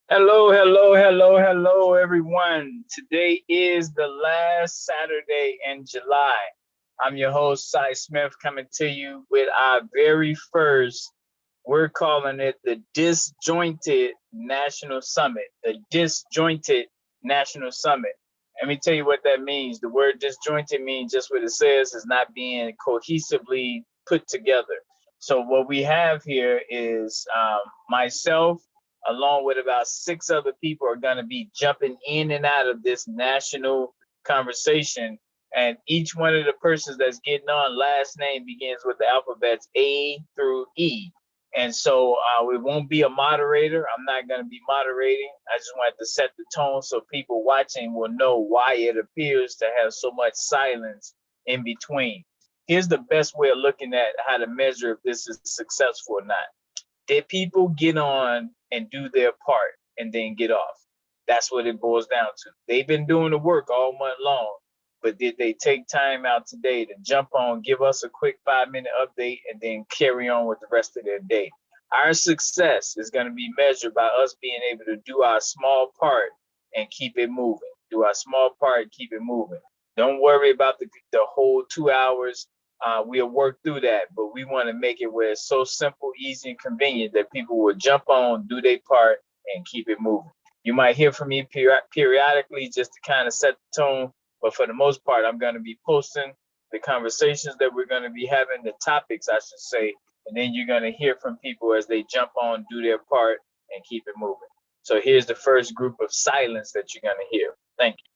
Hello, hello, hello, hello, everyone. Today is the last Saturday in July. I'm your host, Cy Smith, coming to you with our very first, we're calling it the Disjointed National Summit. The Disjointed National Summit. Let me tell you what that means. The word disjointed means just what it says, is not being cohesively put together. So, what we have here is myself, along with about six other people, are going to be jumping in and out of this national conversation. And each one of the persons that's getting on, last name begins with the alphabets A through E. And so it won't be a moderator. I'm not going to be moderating. I just wanted to set the tone so people watching will know why it appears to have so much silence in between. Here's the best way of looking at how to measure if this is successful or not. Did people get on and do their part and then get off? That's what it boils down to. They've been doing the work all month long, but did they take time out today to jump on, give us a quick 5-minute update, and then carry on with the rest of their day? Our success is going to be measured by us being able to do our small part and keep it moving. Do our small part, keep it moving. Don't worry about the whole 2 hours. We'll work through that, but we want to make it where it's so simple, easy, and convenient that people will jump on, do their part, and keep it moving. You might hear from me periodically just to kind of set the tone, but for the most part, I'm going to be posting the conversations that we're going to be having, the topics, I should say, and then you're going to hear from people as they jump on, do their part, and keep it moving. So here's the first group of silence that you're going to hear. Thank you.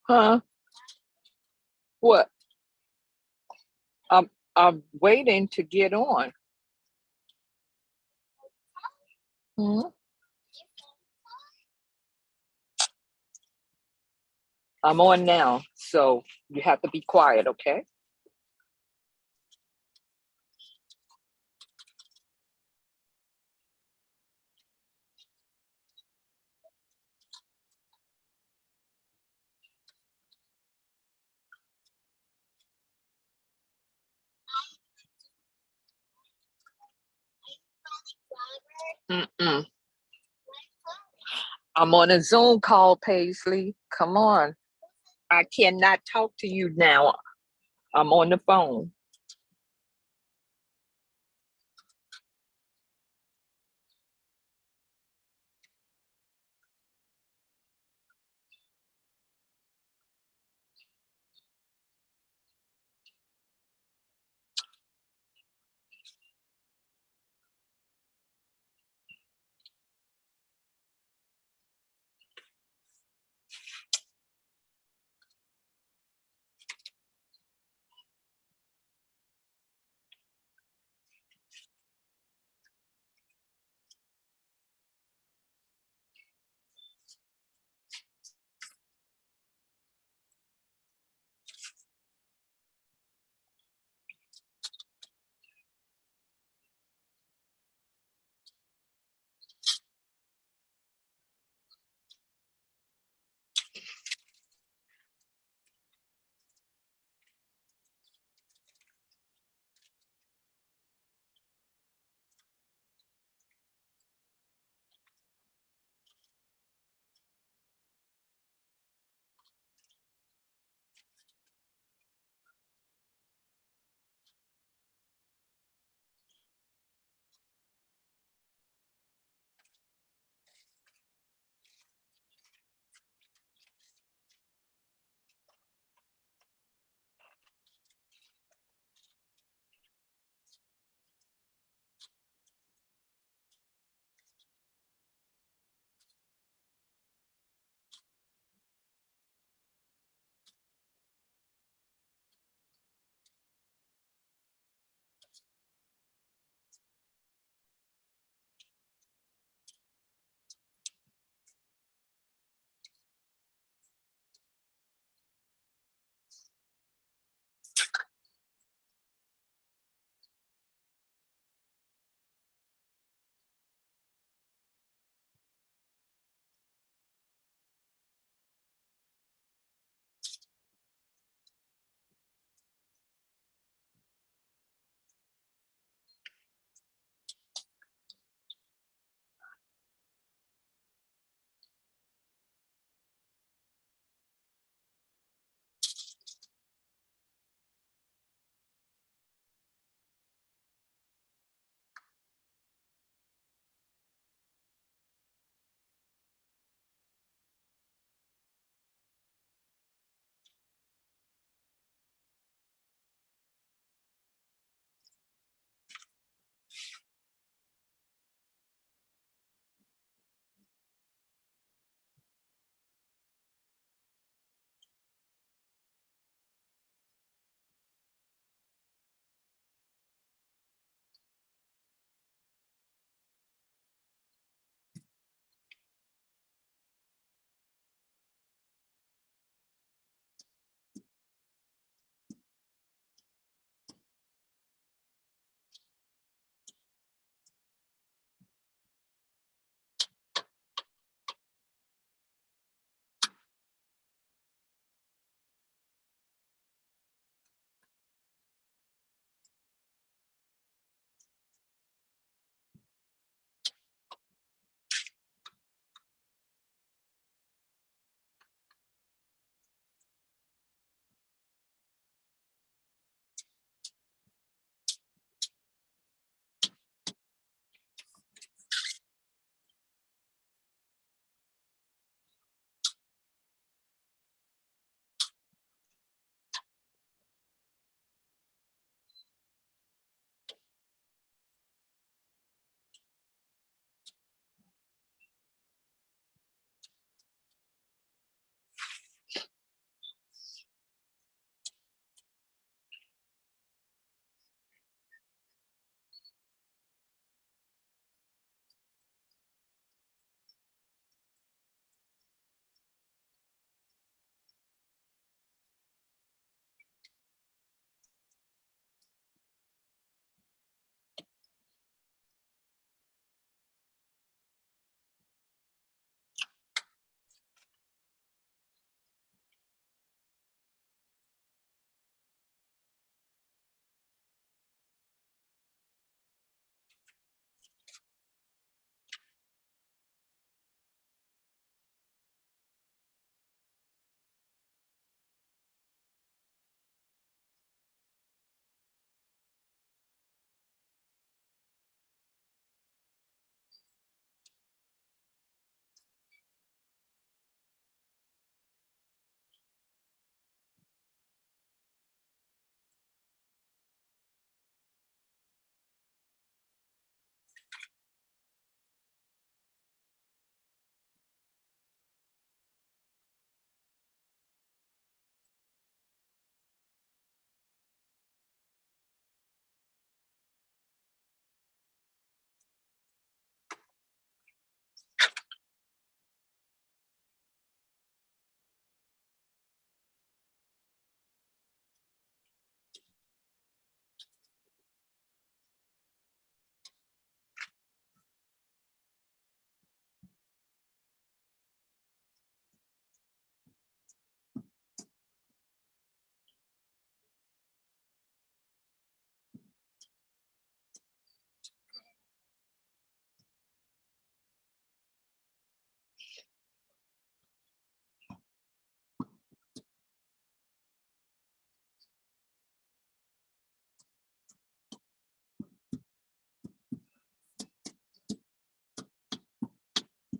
Huh? What? I'm waiting to get on. Hmm? I'm on now, so you have to be quiet, okay? Mm-mm. I'm on a Zoom call, Paisley. Come on. I cannot talk to you now. I'm on the phone.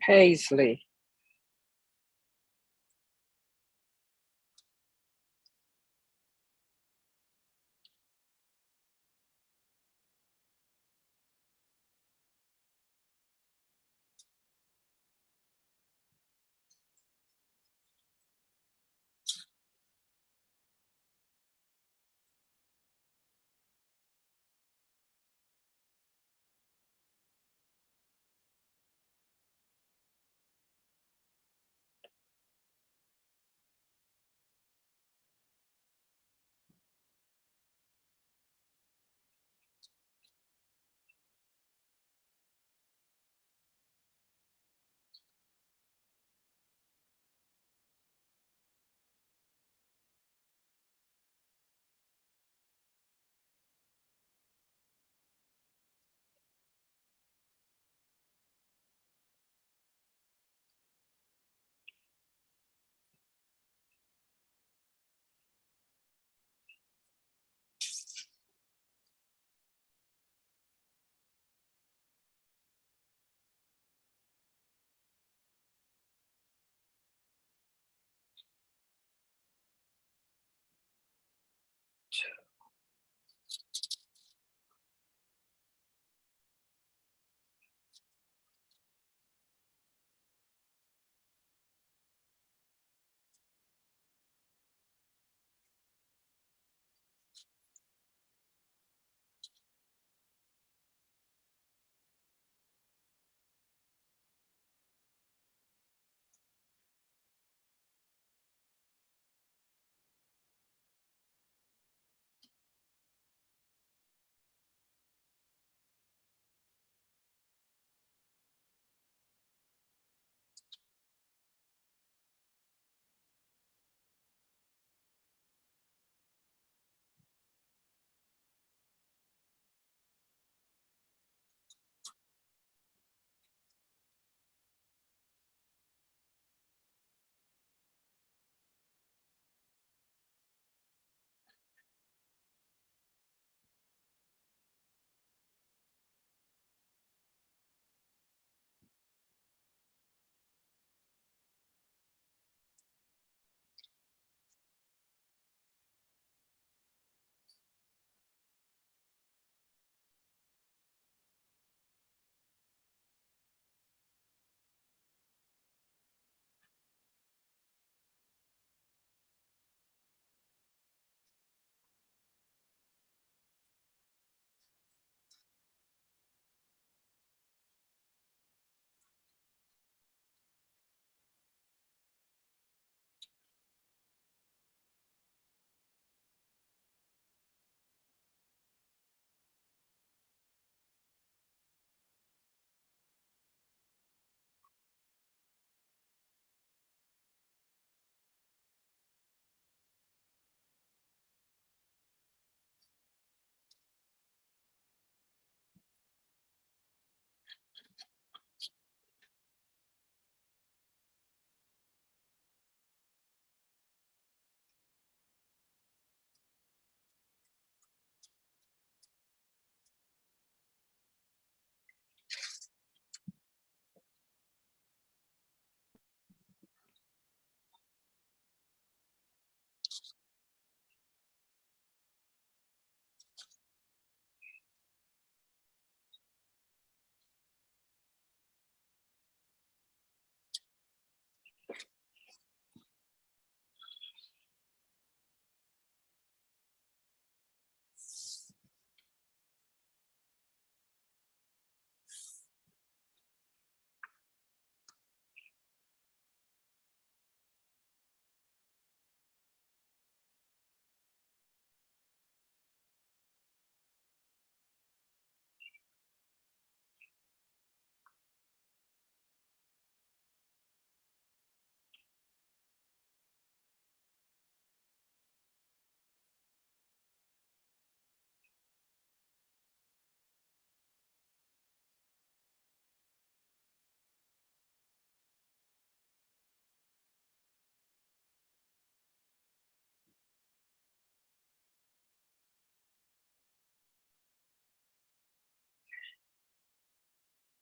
Paisley.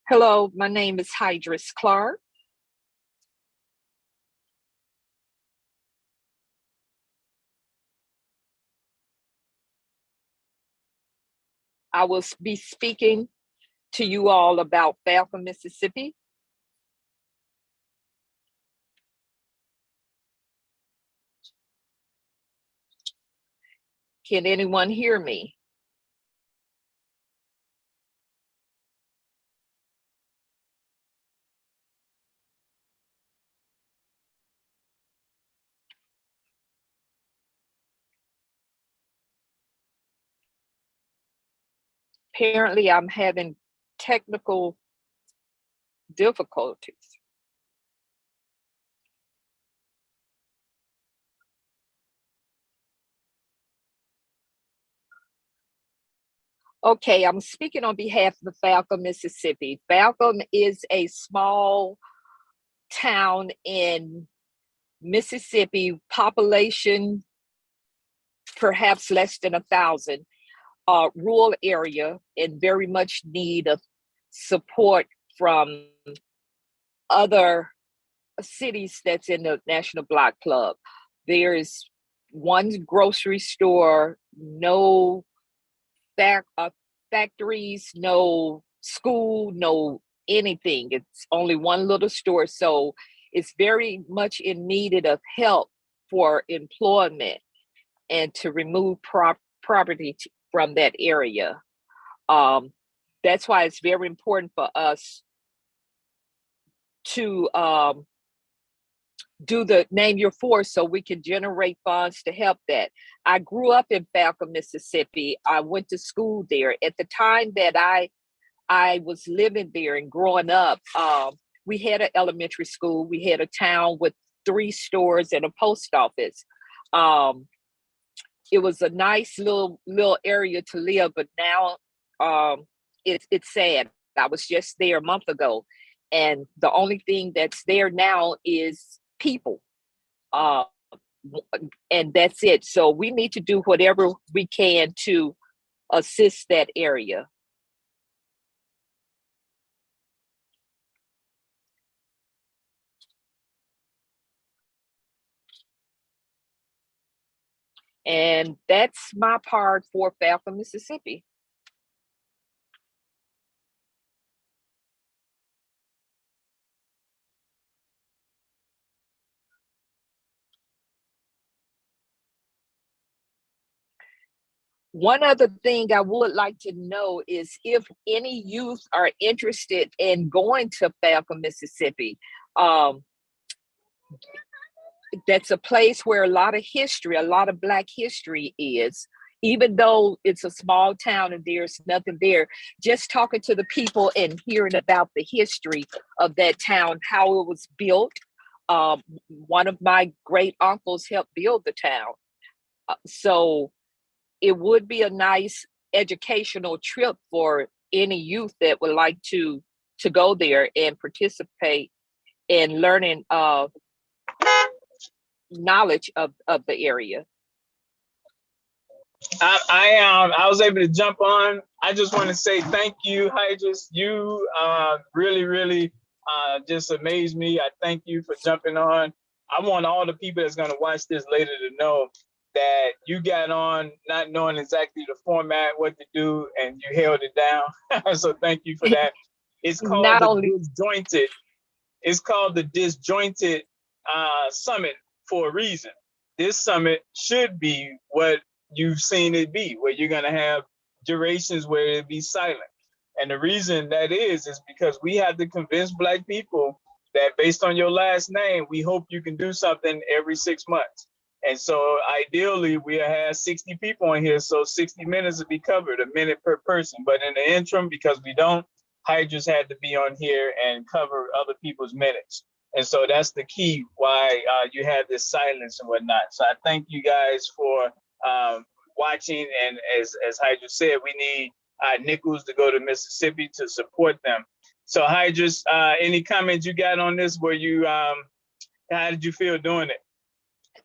Hello, my name is Hydris Clark. I will be speaking to you all about Falcon, Mississippi. Can anyone hear me? Apparently, I'm having technical difficulties. Okay, I'm speaking on behalf of Falcon, Mississippi. Falcon is a small town in Mississippi, population perhaps less than 1,000, rural area, in very much need of support from other cities that's in the National Block Club. There's one grocery store, no factories, no school, no anything. It's only one little store. So it's very much in needed of help for employment and to remove property from that area. That's why it's very important for us to do the name your force so we can generate funds to help that. I grew up in Falcon, Mississippi. I went to school there. At the time that I was living there and growing up, we had an elementary school. We had a town with 3 stores and a post office. It was a nice little area to live, but now it's sad. I was just there a month ago, and the only thing that's there now is people, and that's it. So we need to do whatever we can to assist that area. And that's my part for Falcon, Mississippi. One other thing I would like to know is if any youth are interested in going to Falcon, Mississippi. That's a place where a lot of history, a lot of Black history is. Even though it's a small town and there's nothing there, just talking to the people and hearing about the history of that town, how it was built. One of my great uncles helped build the town. So it would be a nice educational trip for any youth that would like to go there and participate in learning knowledge of the area. I was able to jump on. I just want to say thank you, Hydras. You really just amazed me. I thank you for jumping on. I want all the people that's going to watch this later to know that you got on not knowing exactly the format, what to do, and you held it down. So thank you for that. It's called Not the only Disjointed. It's called the Disjointed Summit for a reason. This summit should be what you've seen it be, where you're going to have durations where it be silent. And the reason that is because we have to convince Black people that based on your last name, we hope you can do something every 6 months. And so ideally we have 60 people on here. So 60 minutes will be covered, a minute per person. But in the interim, because we don't, Hydras had to be on here and cover other people's minutes. And so that's the key why you have this silence and whatnot. So I thank you guys for watching. And as Hydra said, we need nickels to go to Mississippi to support them. So Hydras, any comments you got on this? Where you, how did you feel doing it?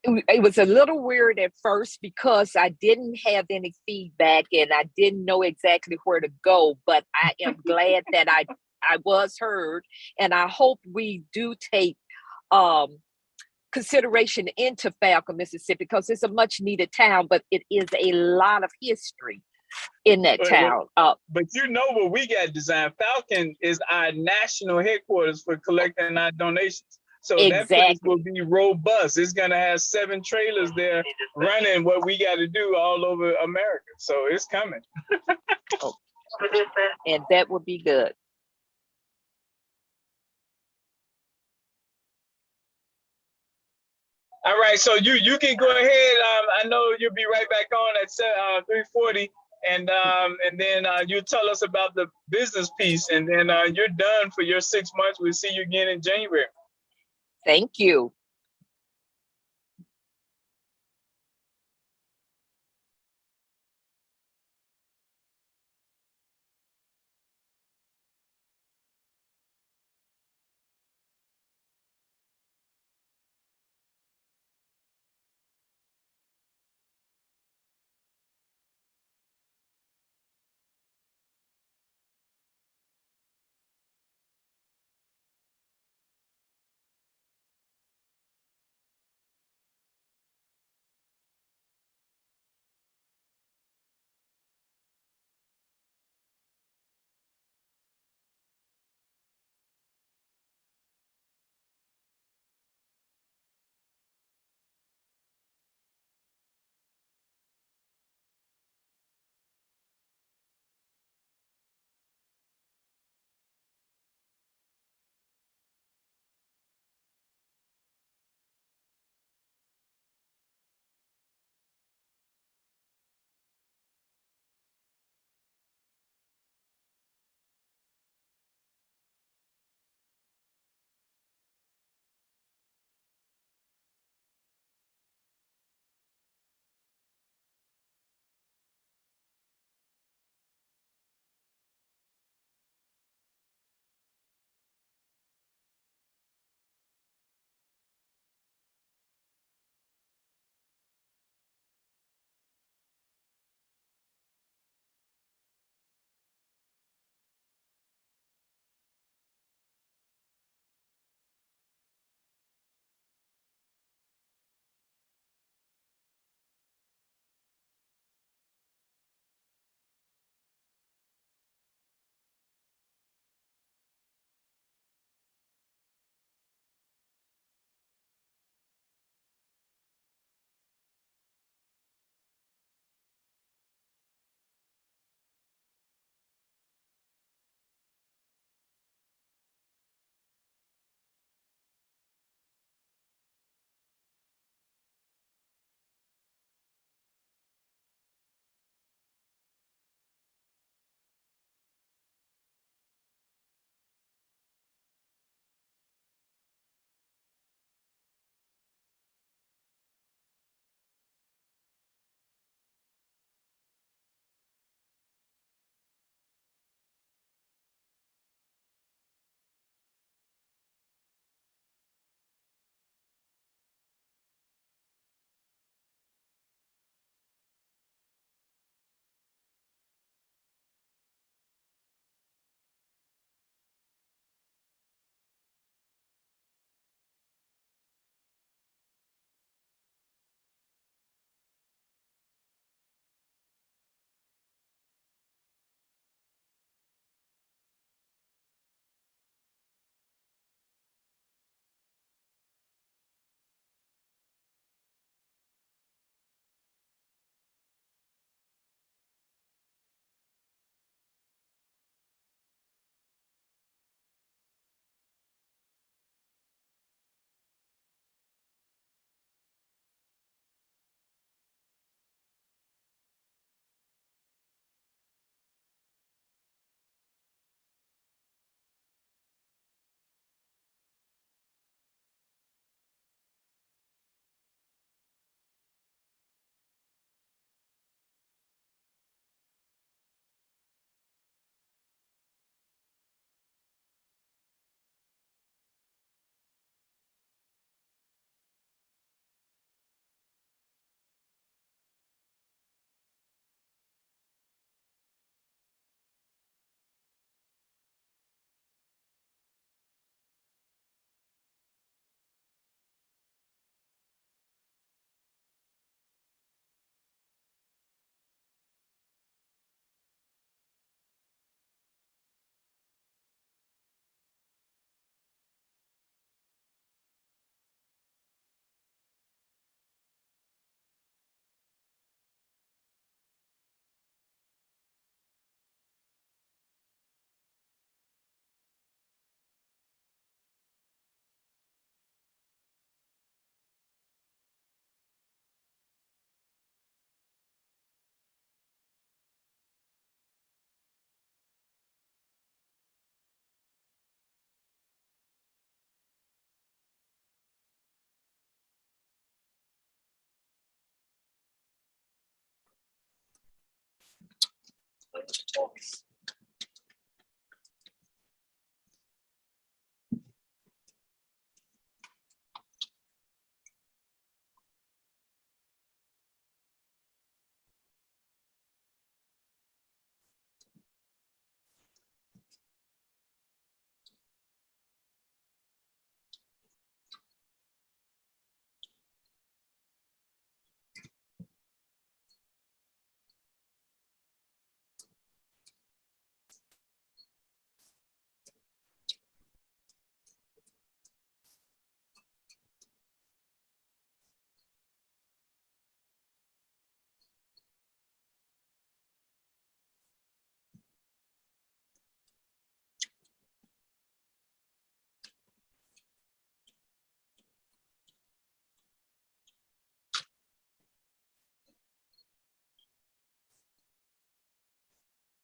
It was a little weird at first because I didn't have any feedback and I didn't know exactly where to go, but I am glad that I was heard, and I hope we do take consideration into Falcon, Mississippi, because it's a much needed town, but it is a lot of history. in that Wait, wait. town. But you know what we got designed. Falcon is our national headquarters for collecting our donations. So that place will Exactly. be robust. It's gonna have 7 trailers there running what we got to do all over America. So it's coming. Oh, and that would be good. All right, so you can go ahead. I know you'll be right back on at 3:40, and then you tell us about the business piece, and then you're done for your 6 months. We'll see you again in January. Thank you.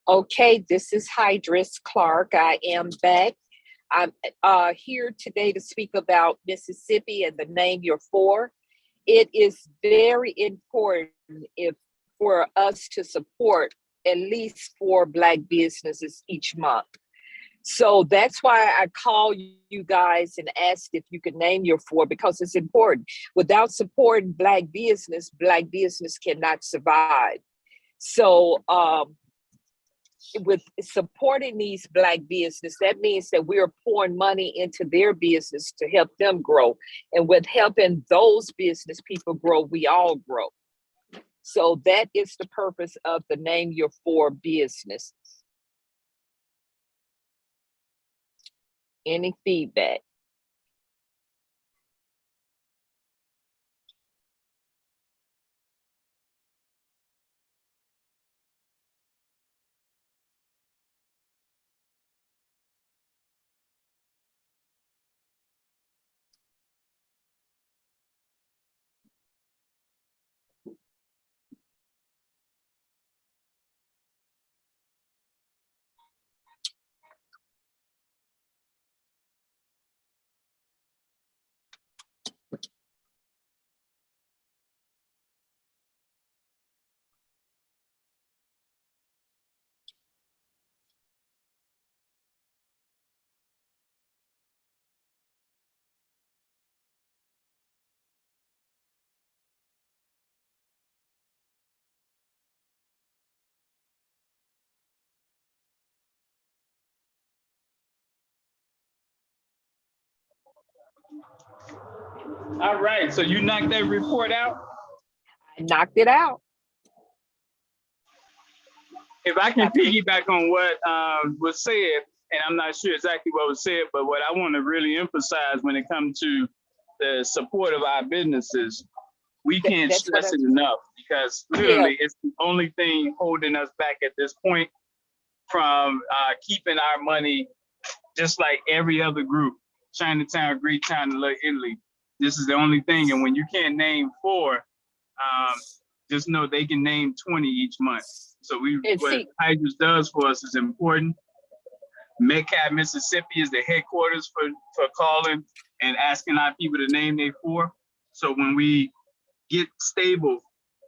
Okay, this is Hydris Clark. I am back. I'm here today to speak about Mississippi and the name you're for. It is very important if for us to support at least 4 Black businesses each month. So that's why I call you guys and asked if you could name your 4 because it's important. Without supporting Black business cannot survive. So with supporting these Black business, that means that we are pouring money into their business to help them grow. And with helping those business people grow, we all grow. So that is the purpose of the name your 4 business. Any feedback? All right, so you knocked that report out. I knocked it out. If I can piggyback on what was said, and I'm not sure exactly what was said, but what I want to really emphasize when it comes to the support of our businesses, we can't stress it enough because literally it's the only thing holding us back at this point from keeping our money just like every other group, Chinatown, Greektown, and Little Italy. This is the only thing. And when you can't name 4, just know they can name 20 each month. So what Hydris does for us is important. Metcalf, Mississippi is the headquarters for calling and asking our people to name their 4. So when we get stable,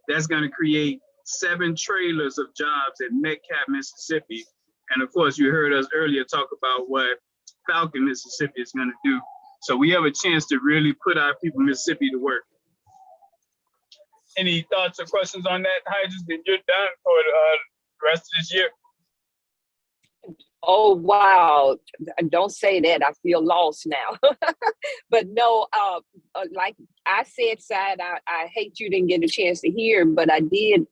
that's going to create 7 trailers of jobs at Metcalf, Mississippi. And of course, you heard us earlier talk about what Falcon, Mississippi is going to do. So we have a chance to really put our people in Mississippi to work. Any thoughts or questions on that, Hydris? Then you're done for the rest of this year. Oh, wow. Don't say that. I feel lost now. But no, like I said, Side, I hate you didn't get a chance to hear, but I did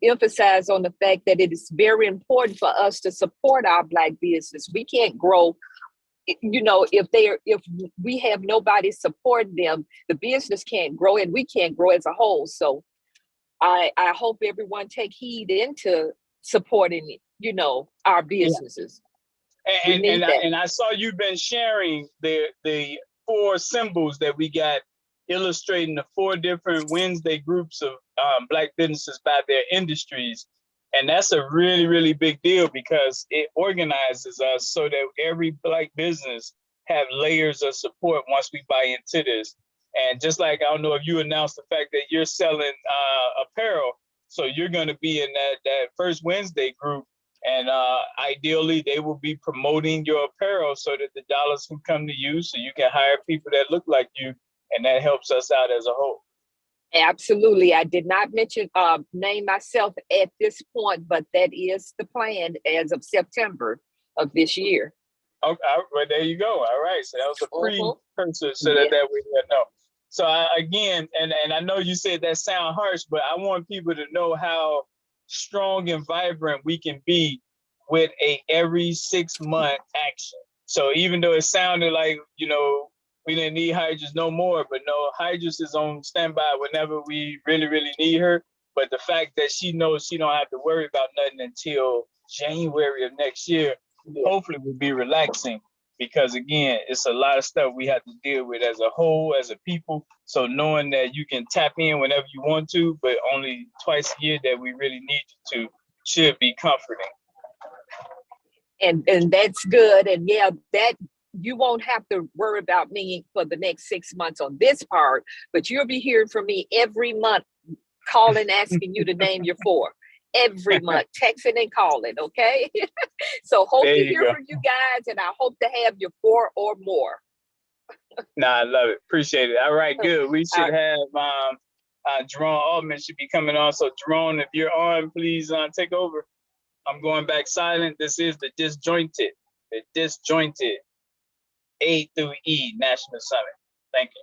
emphasize on the fact that it is very important for us to support our Black business. We can't grow, if we have nobody supporting them, the business can't grow and we can't grow as a whole. So I hope everyone take heed into supporting, our businesses. Yeah. And I saw you've been sharing the 4 symbols that we got illustrating the 4 different Wednesday groups of Black businesses by their industries. And that's a really, really big deal because it organizes us so that every Black business have layers of support once we buy into this. And just like, I don't know if you announced the fact that you're selling apparel, so you're going to be in that first Wednesday group. And ideally, they will be promoting your apparel so that the dollars can come to you, so you can hire people that look like you, and that helps us out as a whole. Absolutely. I did not mention name myself at this point, but that is the plan as of September of this year. Okay, well, there you go. All right, so that was a precursor, so Yeah. that we know. So again, and I know you said that sound harsh, but I want people to know how strong and vibrant we can be with a every 6 month action. So even though it sounded like, we didn't need Hydras no more, but no, Hydras is on standby whenever we really, really need her. But the fact that she knows she don't have to worry about nothing until January of next year, hopefully will be relaxing, because again, it's a lot of stuff we have to deal with as a whole, as a people. So knowing that you can tap in whenever you want to, but only twice a year that we really need you to, should be comforting. And that's good. And yeah, that you won't have to worry about me for the next 6 months on this part, but you'll be hearing from me every month, calling, asking you to name your four. Every month, texting and calling, okay? So hope There to you hear go. from you guys, and I hope to have your four or more. Nah, I love it. Appreciate it. All right, good. We should Uh, have Jerome Altman should be coming on. So Jerome, if you're on, please take over. I'm going back silent. This is the disjointed A through E National Summit. Thank you.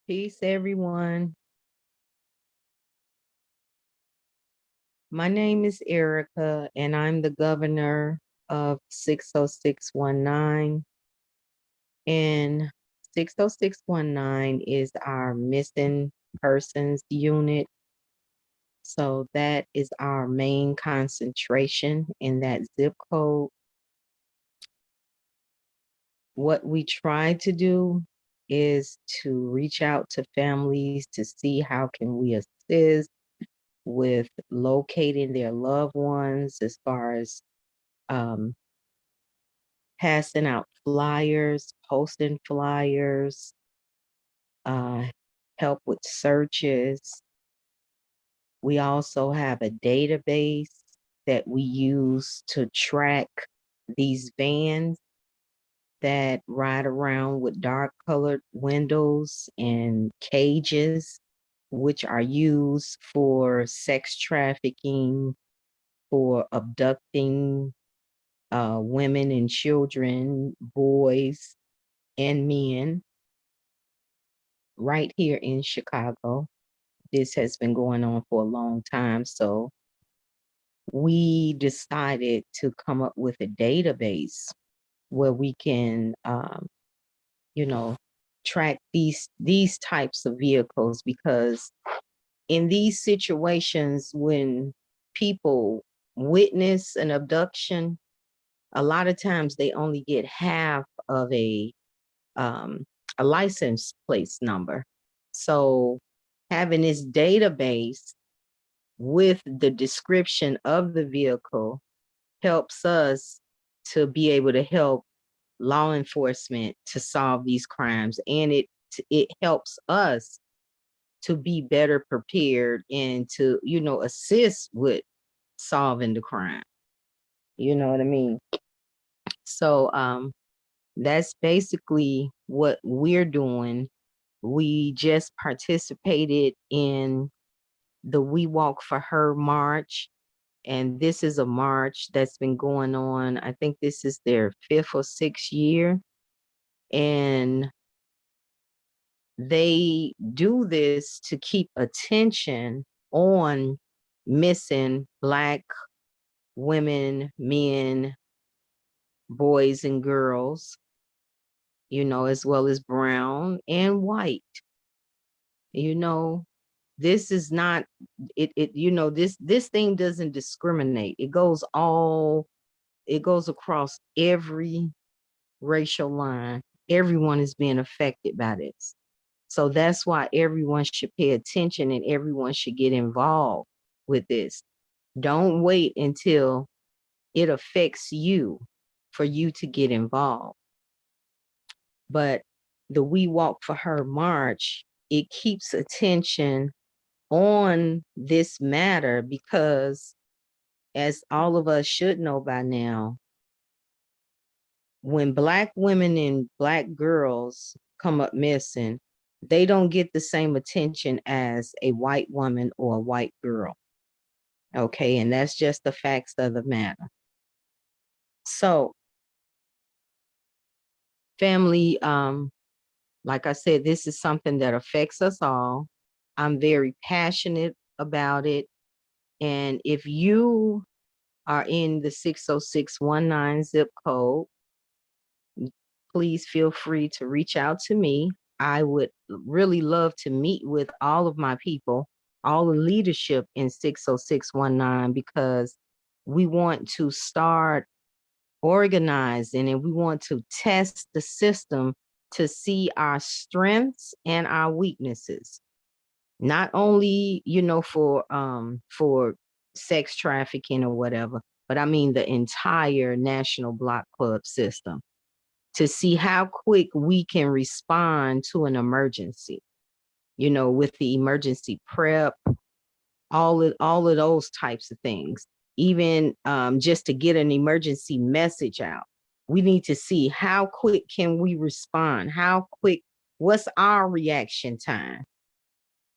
Peace, everyone. My name is Erica, and I'm the governor of 60619. And 60619 is our missing persons unit. So that is our main concentration in that zip code. What we try to do is to reach out to families to see how can we assist with locating their loved ones as far as um, passing out flyers, posting flyers, uh, help with searches. We also have a database that we use to track these vans that ride around with dark colored windows and cages, which are used for sex trafficking, for abducting women and children, boys and men, right here in Chicago. This has been going on for a long time. So we decided to come up with a database where we can, you know, track these types of vehicles, because in these situations when people witness an abduction, a lot of times they only get half of um, a license plate number. So having this database with the description of the vehicle helps us to be able to help law enforcement to solve these crimes, and it helps us to be better prepared and to assist with solving the crime. You know what I mean? So that's basically what we're doing. We just participated in the We Walk for Her March, and this is a march that's been going on. I think this is their 5th or 6th year, and they do this to keep attention on missing Black women, men, boys, and girls, as well as brown and white. You know, this is not this thing doesn't discriminate. It goes across every racial line. Everyone is being affected by this. So that's why everyone should pay attention and everyone should get involved with this. Don't wait until it affects you for you to get involved. But the We Walk for Her March, it keeps attention on this matter because, as all of us should know by now, when Black women and Black girls come up missing, they don't get the same attention as a white woman or a white girl. Okay, and that's just the facts of the matter. So, family, like I said, this is something that affects us all. I'm very passionate about it. And if you are in the 60619 zip code, please feel free to reach out to me. I would really love to meet with all of my people, all the leadership in 60619, because we want to start organizing and we want to test the system to see our strengths and our weaknesses. Not only, for sex trafficking or whatever, but I mean the entire National Block Club system, to see how quick we can respond to an emergency, with the emergency prep, all of those types of things. Even just to get an emergency message out, we need to see how quick can we respond, what's our reaction time,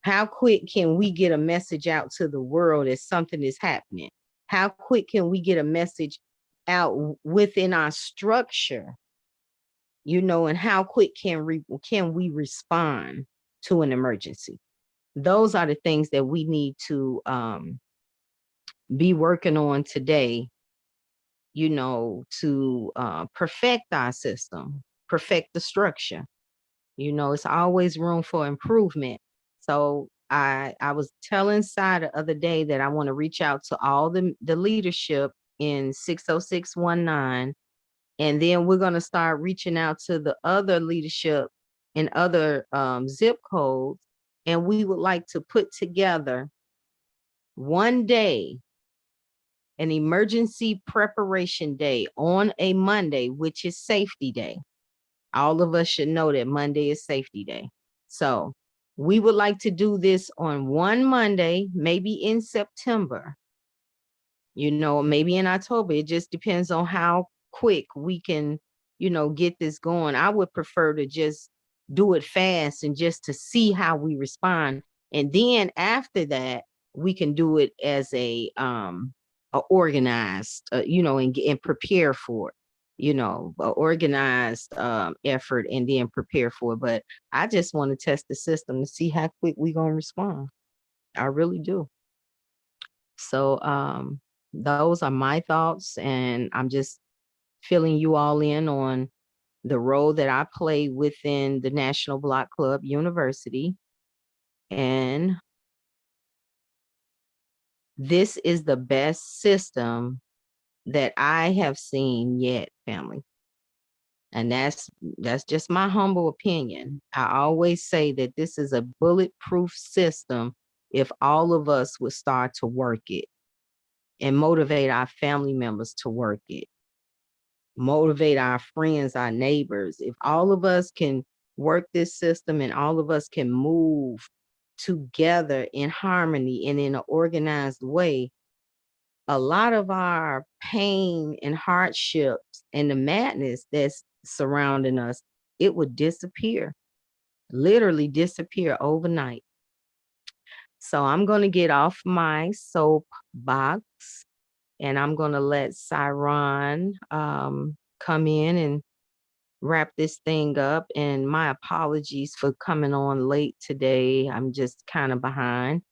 how quick can we get a message out to the world as something is happening, how quick can we get a message out within our structure, and how quick can we respond. to an emergency. Those are the things that we need to be working on today, to perfect our system, perfect the structure. It's always room for improvement. So I was telling Sai the other day that I want to reach out to all the leadership in 60619, and then we're going to start reaching out to the other leadership in other zip codes, and we would like to put together one day, an emergency preparation day on a Monday, which is safety day. All of us should know that Monday is safety day. So we would like to do this on one Monday, maybe in September, maybe in October. It just depends on how quick we can, get this going. I would prefer to just do it fast and just to see how we respond. And then after that, we can do it as a organized, and prepare for it. A organized effort, and then prepare for it. But I just want to test the system to see how quick we're going to respond. I really do. So those are my thoughts, and I'm just filling you all in on the role that I play within the National Block Club University. And this is the best system that I have seen yet, family. And that's just my humble opinion. I always say that this is a bulletproof system if all of us would start to work it and motivate our family members to work it, motivate our friends, our neighbors. If all of us can work this system and all of us can move together in harmony and in an organized way, a lot of our pain and hardships and the madness that's surrounding us, it would disappear, literally disappear overnight. So I'm going to get off my soapbox, and I'm going to let Cyron come in and wrap this thing up. And my apologies for coming on late today. I'm just kind of behind.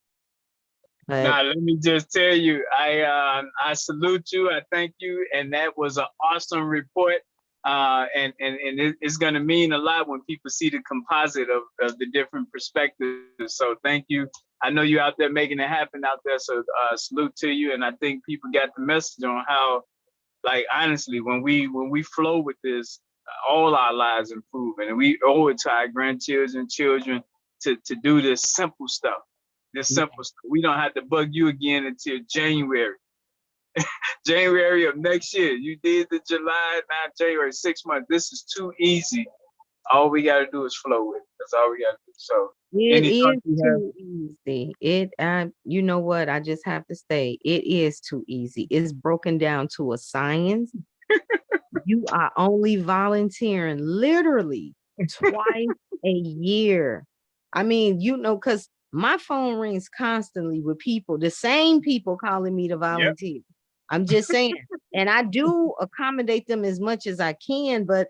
But Nah, let me just tell you, I salute you. I thank you, and that was an awesome report. And it's going to mean a lot when people see the composite of the different perspectives. So thank you. I know you're out there making it happen out there. So salute to you. And I think people got the message on how, like, honestly, when we flow with this, all our lives improve, and we owe it to our grandchildren, children to do this simple stuff. This simple stuff. We don't have to bug you again until January. January of next year. You did the July, not January, 6 months. This is too easy. All we got to do is flow with it. That's all we got to do. So it is too easy. You know what? I just have to say, it is too easy. It's broken down to a science. You are only volunteering literally twice a year. I mean, because my phone rings constantly with people, the same people calling me to volunteer. Yep. I'm just saying. And I do accommodate them as much as I can, but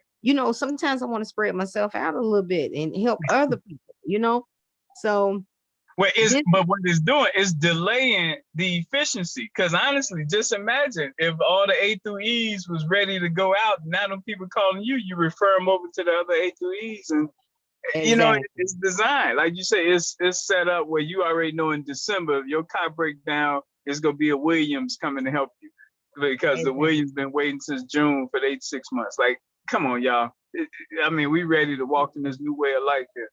sometimes I want to spread myself out a little bit and help other people, So but what it's doing is delaying the efficiency. Because honestly, just imagine if all the A through E's was ready to go out. Now them people calling you, you refer them over to the other A through E's, and exactly. It's designed, like you say, it's set up where you already know in December if your car breaks down, it's gonna be a Williams coming to help you, because the Williams been waiting since June for 6 months. Like, come on, y'all. I mean, we ready to walk in this new way of life here.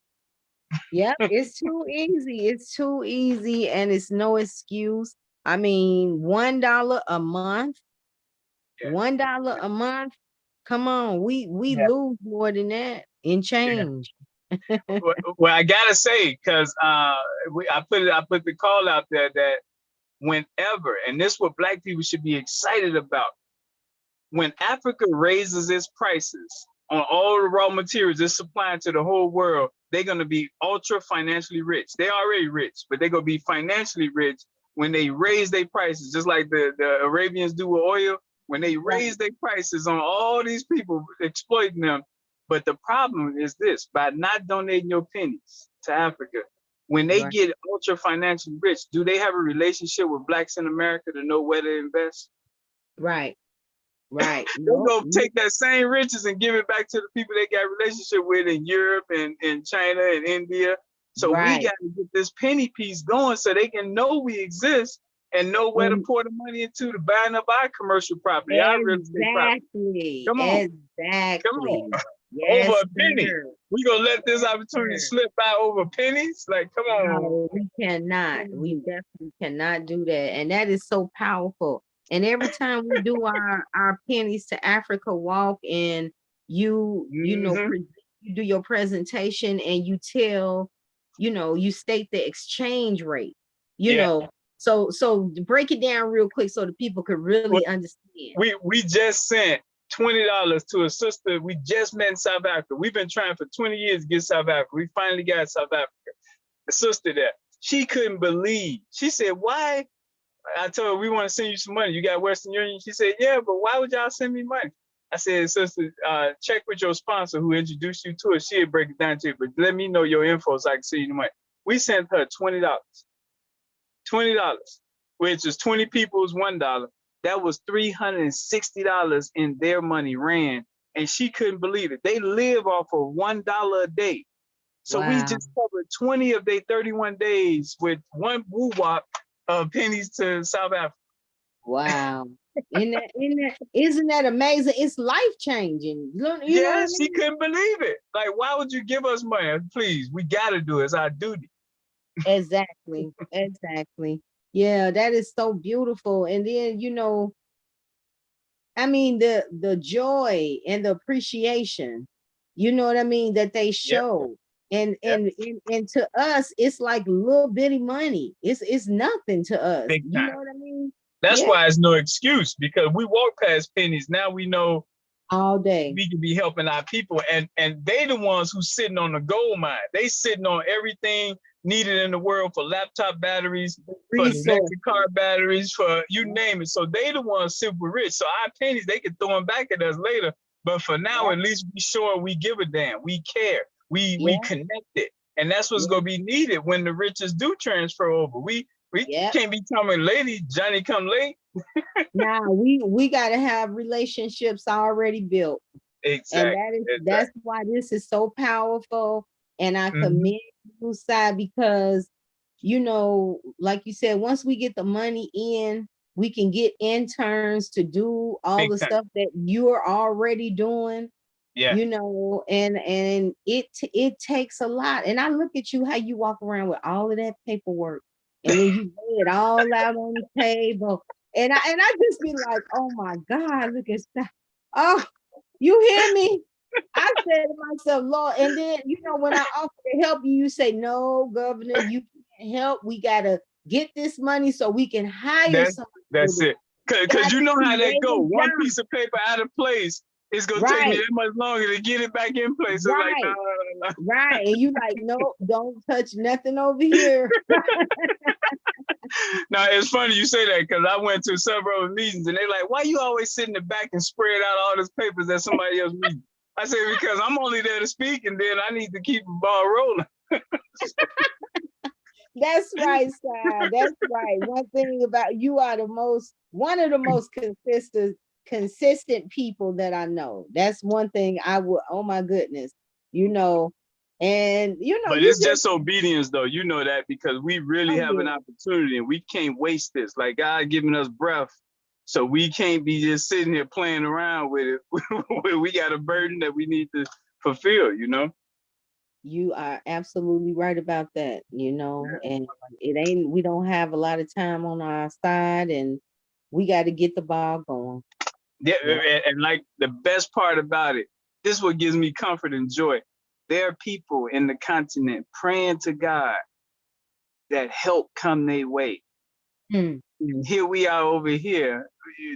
Yeah, it's too easy. It's too easy, and it's no excuse. I mean, $1 a month, $1 a month. Come on, we lose more than that in change. Well, I gotta say, because I put the call out there that whenever, and this is what Black people should be excited about, when Africa raises its prices on all the raw materials it's supplying to the whole world, they're going to be ultra financially rich. They're already rich, but they're going to be financially rich when they raise their prices, just like the Arabians do with oil. When they raise their prices on all these people exploiting them, But the problem is this: by not donating your pennies to Africa, when they Right. get ultra financially rich, do they have a relationship with blacks in America to know where to invest? Right. Right. They're No. gonna take that same riches and give it back to the people they got a relationship with in Europe and China and India. So we Right. got to get this penny piece going so they can know we exist and know where to And pour the money into to buying up our commercial property, our real estate property. exactly. Come on, come Exactly. on. Over Yes, a penny. sir. We gonna let this Yes, opportunity sir. slip by over pennies? Like, come on. No, we cannot. We definitely cannot do that. And that is so powerful. And every time we do our pennies to Africa walk and Mhm. you do your presentation and you tell, you state the exchange rate, you Yeah. know. So break it down real quick so the people could Well, really understand. we just sent $20 to a sister we just met in South Africa. We've been trying for 20 years to get South Africa. We finally got South Africa. The sister there, she couldn't believe. She said, "Why?" I told her, "We want to send you some money. You got Western Union?" She said, "Yeah, but why would y'all send me money?" I said, "Sister, check with your sponsor who introduced you to it. She'll break it down to you, but let me know your info so I can send you the money." We sent her $20. $20, which is 20 people's $1. That was $360 in their money ran, and she couldn't believe it. They live off of $1 a day. So we Wow. just covered 20 of their 31 days with one woo-wop of pennies to South Africa. Wow. Isn't that amazing? It's life changing. You know what Yeah, I she mean? couldn't believe it. Like, why would you give us money? Please, we gotta do it. It's our duty. Exactly. Exactly. Yeah, that is so beautiful. And then, I mean, the joy and the appreciation, you know what I mean, that they Yep, show. And yep, and to us, it's like little bitty money. It's nothing to us. big You know time. what I mean? That's Yeah, why it's no excuse, because we walk past pennies. Now we know all day. we can be helping our people, and they the ones who sitting on the gold mine. They sitting on everything needed in the world for laptop batteries, for the electric Resources. car batteries, for you name it. So they the ones super rich. So our pennies, they can throw them back at us later. But for now, Yeah, at least we sure we give a damn. We care. We yeah, connected. And that's what's yeah, gonna be needed when the riches do transfer over. We yeah. can't be telling lady Johnny come late. Now we gotta have relationships already built. And Exactly. that's Exactly. why this is so powerful. And I Mhm. commend you, side, because like you said, once we get the money in, we can get interns to do all Big the time. stuff that you're already doing, Yeah. and it takes a lot. And I look at you, how you walk around with all of that paperwork, and then you lay it all out on the table. And I just be like, oh my God, look at that. Oh, you hear me? I said to myself, Lord, and then when I offer to help you, you say, no, Governor, you can't help. We gotta get this money so we can hire That's somebody to that's do it. it. Cause God, you they know how that go. creating One jobs. piece of paper out of place, it's gonna take me Right, that much longer to get it back in place. It's like, no, right, no, no, no. right. And you like, no, don't touch nothing over here. Now it's funny you say that because I went to several meetings and they're like, why you always sit in the back and spread out all these papers that somebody else reads? I said, because I'm only there to speak and then I need to keep the ball rolling. That's right, Sal. That's right. One thing about you are one of the most consistent people that I know. That's one thing I would, oh my goodness, you know, and But you it's just, just obedience though, you know that, because we really oh have an yeah, opportunity and we can't waste this. Like God giving us breath. So we can't be just sitting here playing around with it. We got a burden that we need to fulfill, you know? you are absolutely right about that, and we don't have a lot of time on our side, and we got to get the ball going. Yeah, Yeah. and like the best part about it, this is what gives me comfort and joy. There are people in the continent praying to God that help come their way. Hmm. And here we are over here,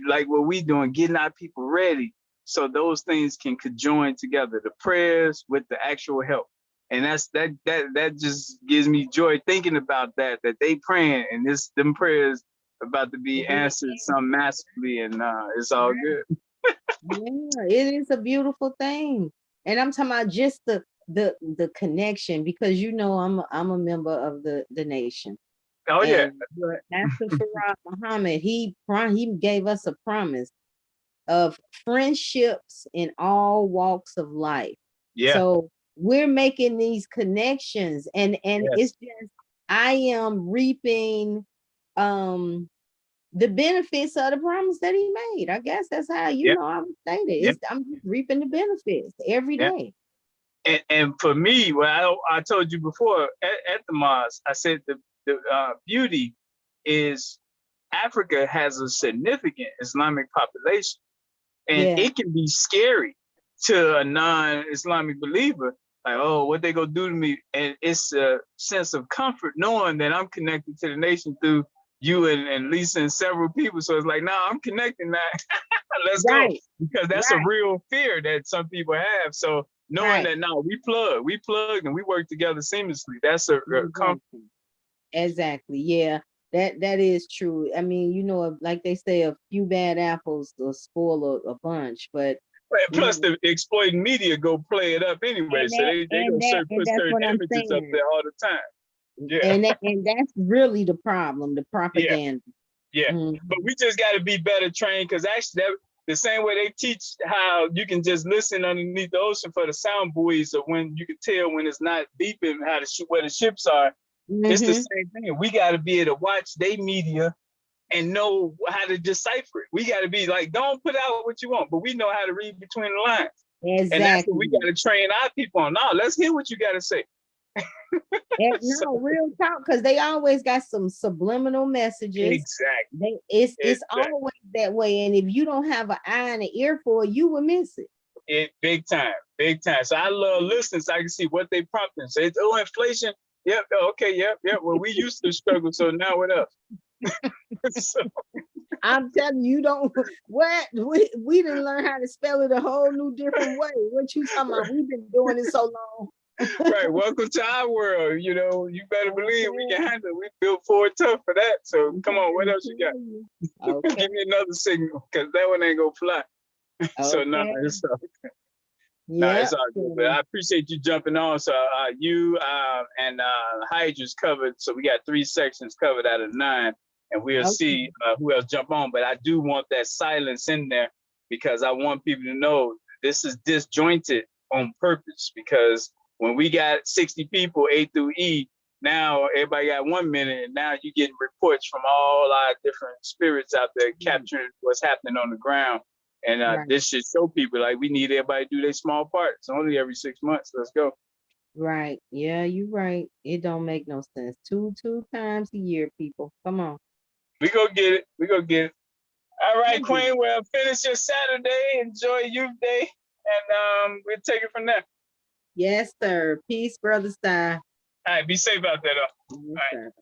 like what we doing, getting our people ready so those things can conjoin together, the prayers with the actual help. And that just gives me joy thinking about that they praying and them prayers about to be answered some massively, and it's all good. Yeah, it is a beautiful thing. And I'm talking about just the connection, because I'm a member of the nation. Oh yeah, And that's right. Master Farad Muhammad, he gave us a promise of friendships in all walks of life. Yeah, So we're making these connections, and it's yes, just I am reaping um the benefits of the promise that he made. I guess that's how yeah, I would state it. yeah, I'm just reaping the benefits every yeah. day. And for me, well, I told you before at the mosque, I said the beauty is Africa has a significant Islamic population, and Yeah, it can be scary to a non-Islamic believer. Like, oh, what they gonna do to me? And it's a sense of comfort knowing that I'm connected to the nation through you and Lisa and several people. So it's like, nah, I'm connected now. Let's go, right, because that's a right, real fear that some people have. So knowing right. that now we plug and we work together seamlessly. That's a comfort. Exactly. Exactly. Yeah. That is true. I mean, like they say, a few bad apples will spoil a bunch, but you Plus, know, the exploiting media go play it up anyway, and so that they and go that and put that's certain what I'm images up saying. there all the time. Yeah, And that's really the problem, the yeah, propaganda. yeah. Mhm. But we just got to be better trained, because actually, the same way they teach how you can just listen underneath the ocean for the sound buoys, or when you can tell when it's not beeping, how to where the ships are. It's the Mhm. same thing. We got to be able to watch their media and know how to decipher it. We got to be like, don't put out what you want, but we know how to read between the lines. And that's what we got Exactly. to train our people on. Now, let's hear what you got to say. And So, no, real talk, because they always got some subliminal messages. exactly. It's Exactly. always that way. And if you don't have an eye and an ear for it, you will miss it. Big time. Big time. So I love listening so I can see what they prompting. So it's, oh, inflation. Yep. Okay. Yep. Yep. Well, we used to struggle. So now what else? So, I'm telling you, you don't what we didn't learn how to spell it a whole new different way. What you talking about? We've been doing it so long. right. Welcome to our world. You better believe we Okay. can handle it. We built Ford tough for that. So I'm come on. What trying else to you tell got? you. Okay. Give me another signal, because that one ain't going to fly. So no, Okay. it's no, it's Yep. all good. But So, I appreciate you jumping on. So you and Hydra's covered. So we got 3 sections covered out of 9, and we'll okay. see who else jump on. But I do want that silence in there, because I want people to know this is disjointed on purpose. Because when we got 60 people, A through E, now everybody got 1 minute, and now you getting reports from all our different spirits out there capturing what's happening on the ground. And Right. this should show people like we need everybody to do their small part. It's only every 6 months. Let's go. Right. Yeah, you're right. It don't make no sense. Two times a year, people. Come on. We go get it. We go get it. All right, Mhm. Queen. Well, finish your Saturday. Enjoy Youth Day, and we'll take it from there. Yes, sir. Peace, brother Star. All right. Be safe out there, though. All Yes, right. sir.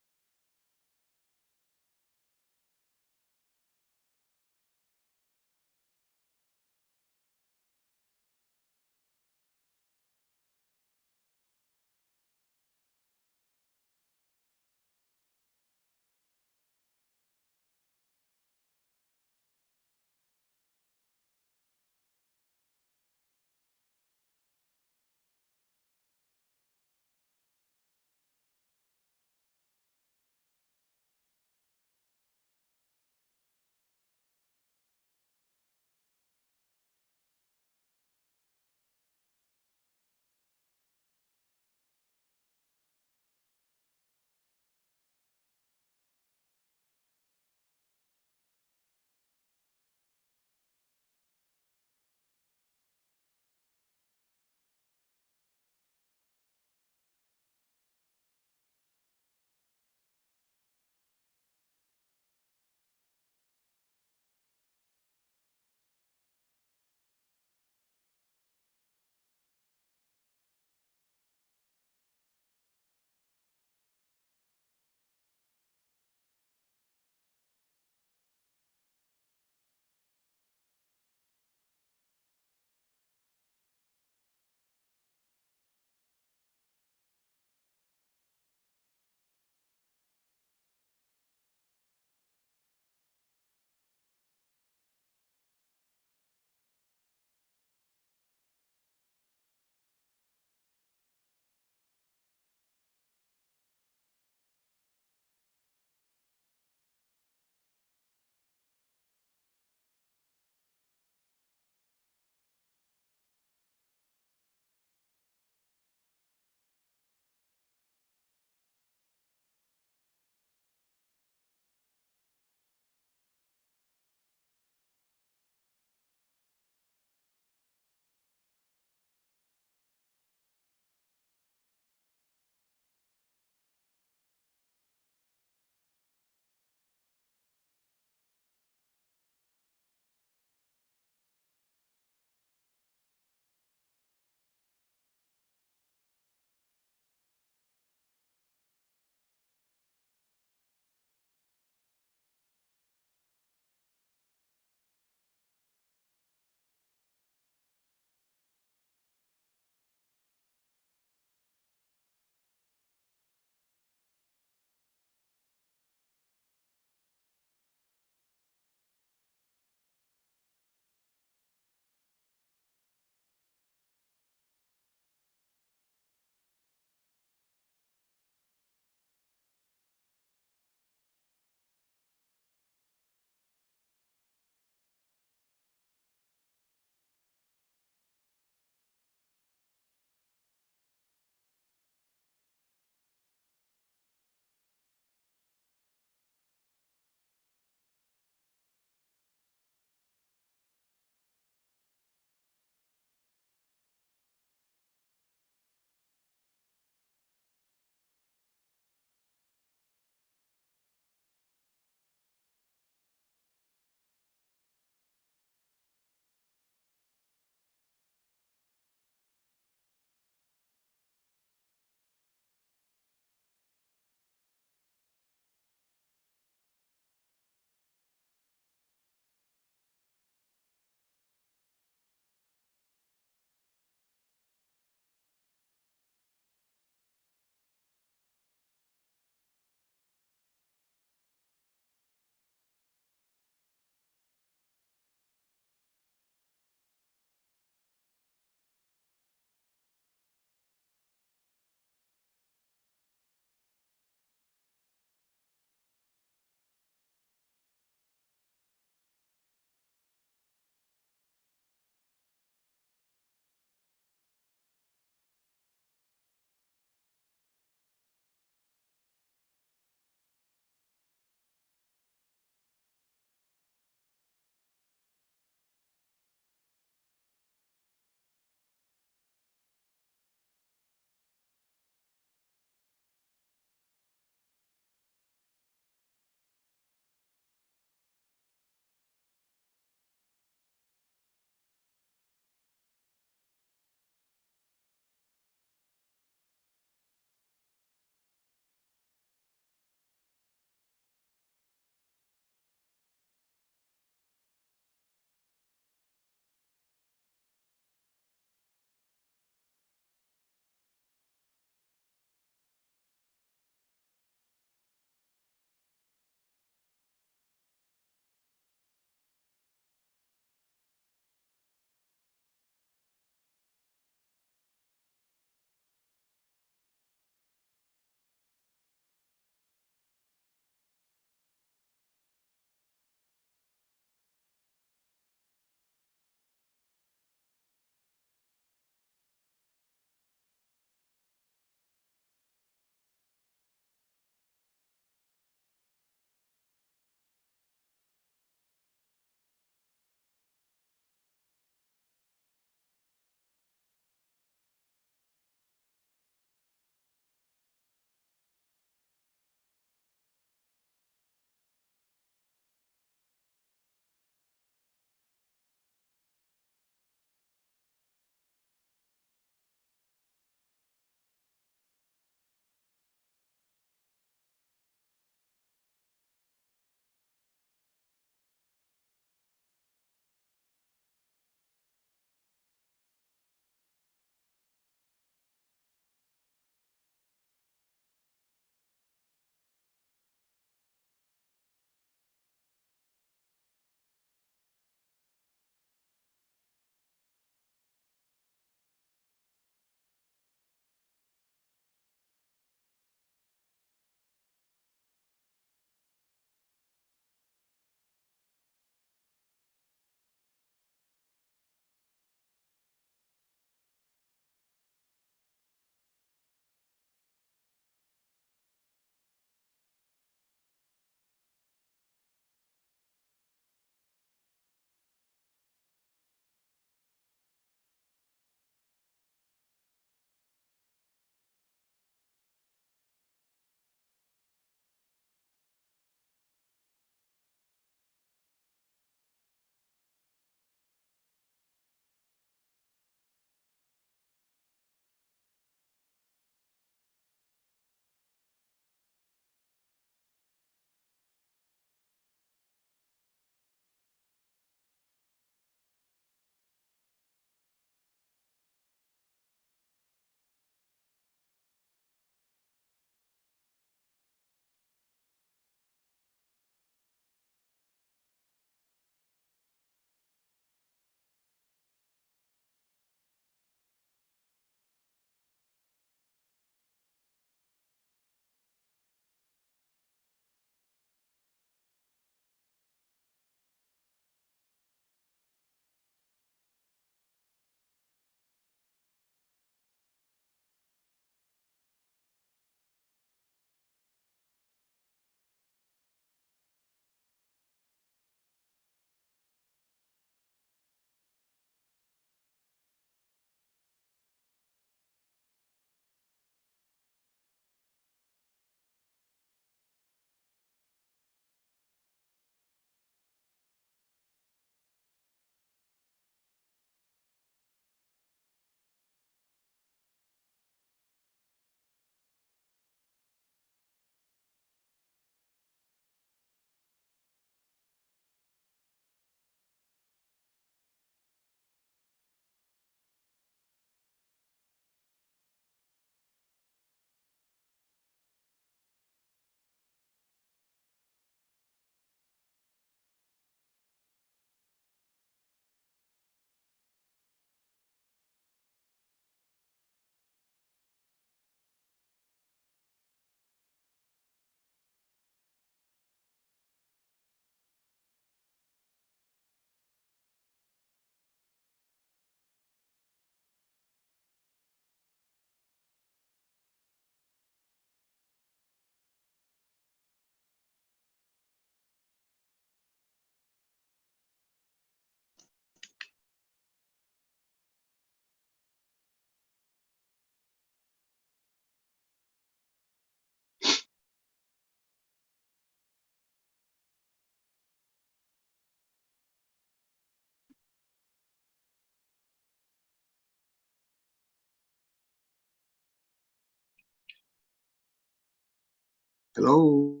Hello.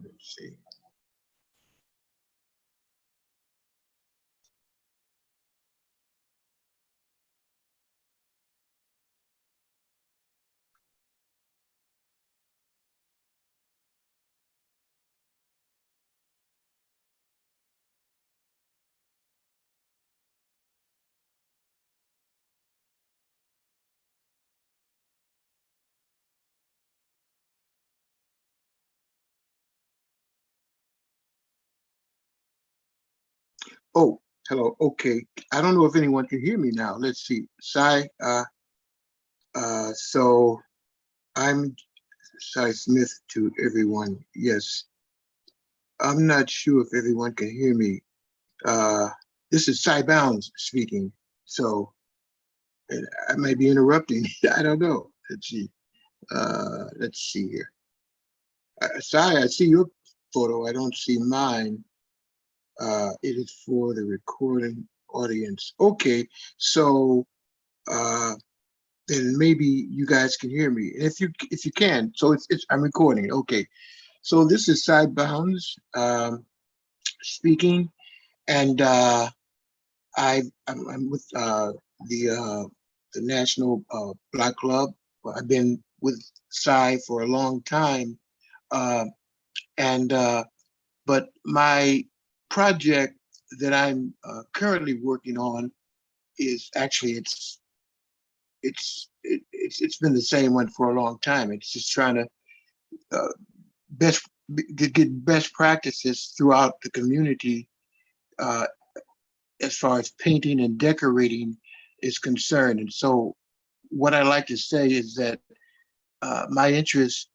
Let's see. Oh, hello. Okay. I don't know if anyone can hear me now. Let's see. Cy, so I'm Cy Smith to everyone. Yes. I'm not sure if everyone can hear me. Uh, this is Cy Bounds speaking. So and I might be interrupting. I don't know. Let's see here. Cy, I see your photo. I don't see mine. It is for the recording audience. Okay. So uh, then maybe you guys can hear me. And if you can, so it's I'm recording it. Okay. So this is Sidebounds speaking, and I'm with the National Black Club. I've been with Cy for a long time, uh, and but my project that I'm currently working on is actually it's been the same one for a long time. It's just trying to uh, best get best practices throughout the community uh, as far as painting and decorating is concerned. And so, what I like to say is that my interest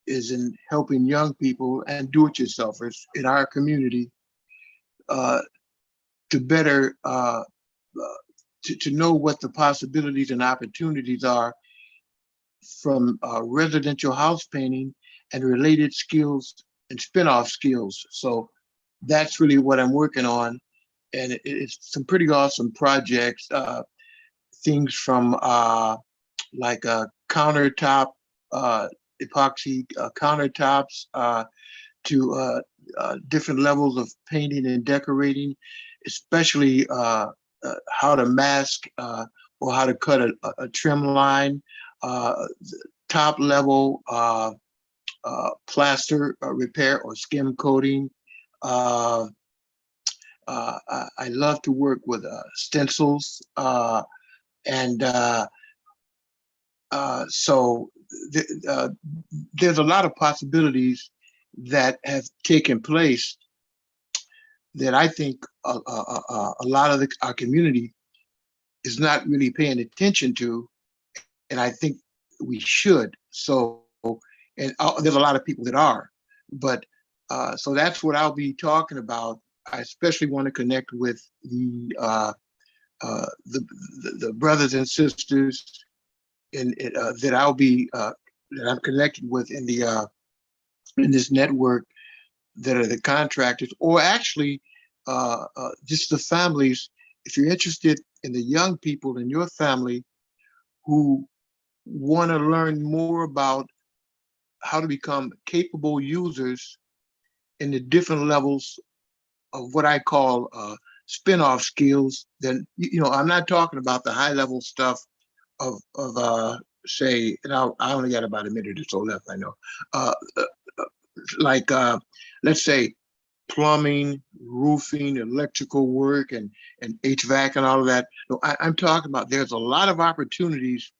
is in helping young people and do-it-yourselfers in our community uh, to better to know what the possibilities and opportunities are from residential house painting and related skills and spin-off skills. So that's really what I'm working on. And it's some pretty awesome projects, things from like countertop, uh, epoxy countertops to different levels of painting and decorating, especially how to mask or how to cut a trim line, uh, top level plaster repair or skim coating. Uh, I love to work with stencils, and so there's a lot of possibilities that have taken place that I think a lot of our community is not really paying attention to, and I think we should. So, and there's a lot of people that are, but so that's what I'll be talking about. I especially want to connect with the brothers and sisters that I'll be that I'm connected with in this network that are the contractors, or actually just the families. If you're interested in the young people in your family who want to learn more about how to become capable users in the different levels of what I call spin-off skills, then I'm not talking about the high level stuff of say, and I only got about a minute or so left. I know, uh, uh, like let's say plumbing, roofing, electrical work, and HVAC and all of that. No, I'm talking about there's a lot of opportunities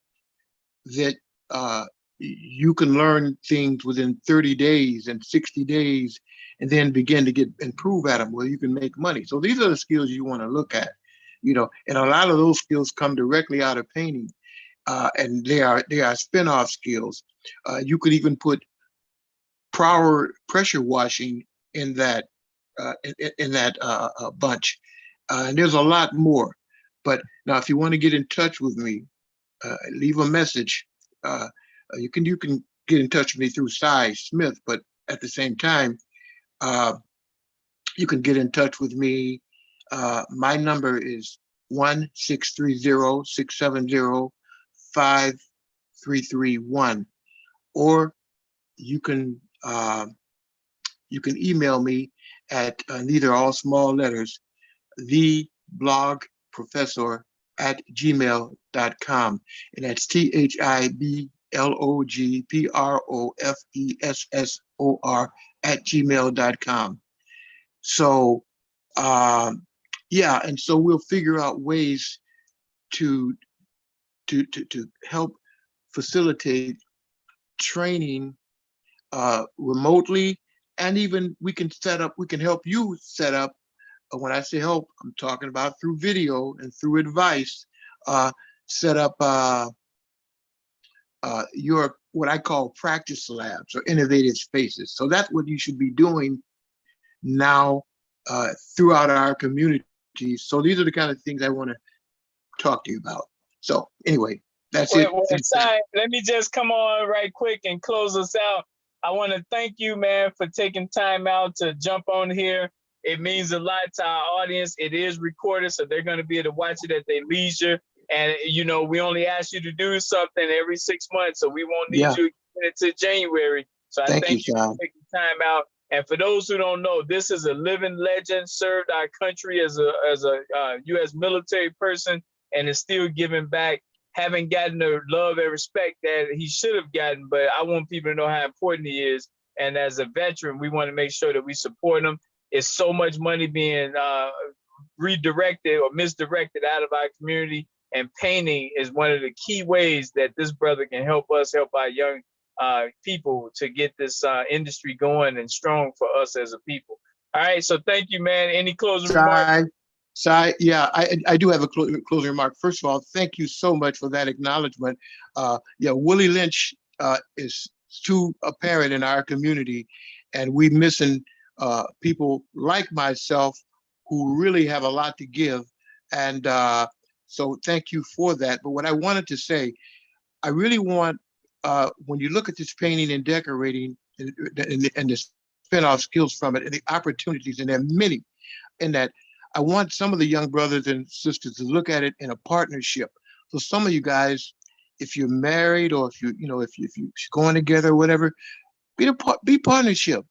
that uh, you can learn things within 30 days and 60 days and then begin to get improve at them where you can make money. So these are the skills you want to look at, and a lot of those skills come directly out of painting. And they are spin-off skills. You could even put pressure washing in that in that bunch. And there's a lot more. But now, if you want to get in touch with me, leave a message. You can get in touch with me through Cy Smith, but at the same time, uh, you can get in touch with me. My number is 1-630-670-5800. 5331. Or you can email me at these are all small letters, theblogprofessor@gmail.com, and that's THIBLOGPROFESSOR@gmail.com. So yeah, and so we'll figure out ways to help facilitate training remotely, and even we can help you set up. When I say help, I'm talking about through video and through advice, set up your what I call practice labs or innovative spaces. So that's what you should be doing now throughout our community. So these are the kind of things I want to talk to you about. So anyway, that's it. Sai, let me just come on right quick and close us out. I want to thank you, man, for taking time out to jump on here. It means a lot to our audience. It is recorded, so they're going to be able to watch it at their leisure. And, you know, we only ask you to do something every 6 months, so we won't need you until January. So I thank you for taking time out. And for those who don't know, this is a living legend, served our country as a U.S. military person, and is still giving back. Haven't gotten the love and respect that he should have gotten, but I want people to know how important he is. And as a veteran, we want to make sure that we support him. It's so much money being redirected or misdirected out of our community, and painting is one of the key ways that this brother can help us help our young people to get this industry going and strong for us as a people. All right, so thank you, man. Any closing remarks? Yeah, I do have a closing remark. First of all, thank you so much for that acknowledgement. Yeah, Willie Lynch is too apparent in our community, and we're missing people like myself who really have a lot to give. And so thank you for that. But what I wanted to say, I really want, when you look at this painting and decorating and the spin-off skills from it and the opportunities, and there are many in that, I want some of the young brothers and sisters to look at it in a partnership. So some of you guys, if you're married or if you're going together or whatever, be partnership.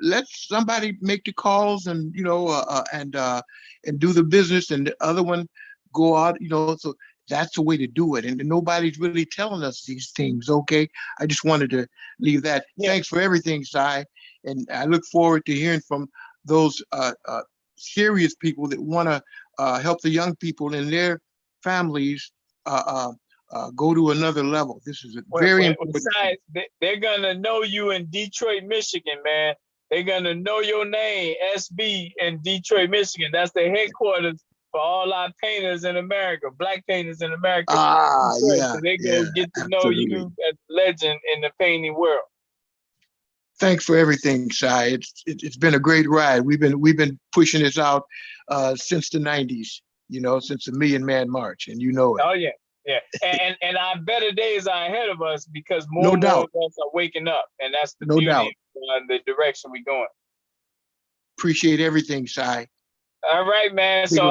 Let somebody make the calls and and do the business, and the other one go out. So that's the way to do it. And nobody's really telling us these things. Okay, I just wanted to leave that. Yeah. Thanks for everything, Sai, and I look forward to hearing from those serious people that want to help the young people in their families go to another level. This is a very important. Besides, they're gonna know you in Detroit, Michigan, man. They're gonna know your name, SB, in Detroit, Michigan. That's the headquarters for all our painters in America, black painters in America. Yeah. So they're gonna get to know you as a legend in the painting world. Thanks for everything, Sai. It's been a great ride. We've been pushing this out since the 90s, since the Million Man March, and you know it. Oh yeah. Yeah, and our better days are ahead of us because more and more of us are waking up, and that's the beauty of the direction we're going. Appreciate everything, Sai. All right, man. So